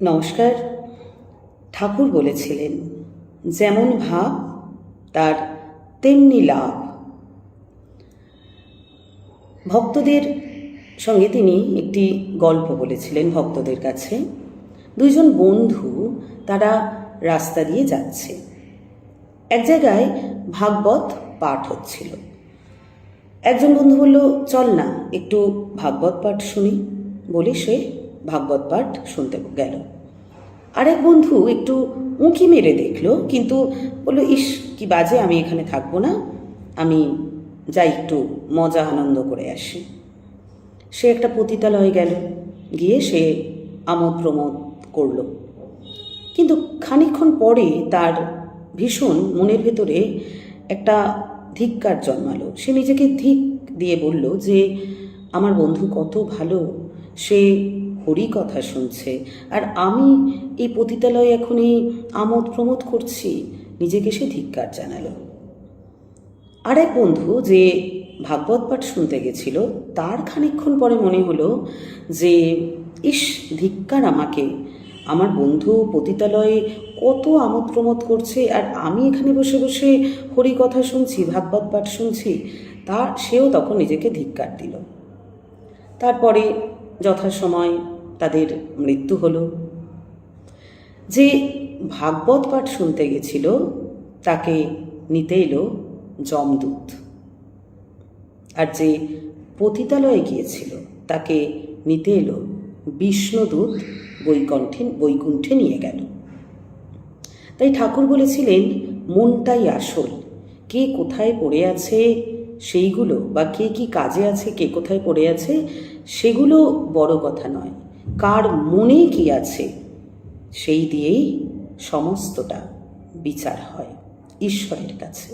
নমস্কার। ঠাকুর বলেছিলেন, যেমন ভাব তার তেমনি লাভ। ভক্তদের সঙ্গে তিনি একটি গল্প বলেছিলেন ভক্তদের কাছে। দুইজন বন্ধু তারা রাস্তা দিয়ে যাচ্ছে। এক জায়গায় ভাগবত পাঠ হচ্ছিল। একজন বন্ধু বলল, চল না একটু ভাগবত পাঠ শুনি। বলে সে ভাগবত পাঠ শুনতে গেল। আরেক বন্ধু একটু উঁকি মেরে দেখলো, কিন্তু বলল, ইস কি বাজে, আমি এখানে থাকবো না, আমি যাই একটু মজা আনন্দ করে আসি। সে একটা পতিতালয়ে গেল, গিয়ে সে আমোদ প্রমোদ করল। কিন্তু খানিকক্ষণ পরে তার ভীষণ মনের ভেতরে একটা ধিক্কার জন্মালো। সে নিজেকে ধিক দিয়ে বলল যে আমার বন্ধু কত ভালো, সে হরি কথা শুনছে, আর আমি এই পতিতালয়ে এখন এই আমোদ প্রমোদ করছি। নিজেকে সে ধিক্কার জানালো। আর এক বন্ধু যে ভাগবত পাঠ শুনতে গেছিল, তার খানিকক্ষণ পরে মনে হলো যে ইস ধিক্কার আমাকে, আমার বন্ধু পতিতালয়ে কত আমোদ প্রমোদ করছে, আর আমি এখানে বসে বসে হরি কথা শুনছি, ভাগবত পাঠ শুনছি। সেও তখন নিজেকে ধিক্কার দিল। তারপরে যথাসময় তাদের মৃত্যু হলো। যে ভাগবত পাঠ শুনতে গেছিল তাকে নিতে এলো যমদূত, আর যে পতিতালয়ে গিয়েছিল তাকে নিতে এলো বিষ্ণুদূত বৈকুণ্ঠে নিয়ে গেল। তাই ঠাকুর বলেছিলেন, মনটাই আসল। কে কোথায় পড়ে আছে সেইগুলো, বা কে কি কাজে আছে, কে কোথায় পড়ে আছে সেগুলো বড় কথা নয়, কার মনে কি আছে সেই দিয়েই সমস্তটা বিচার হয় ঈশ্বরের কাছে।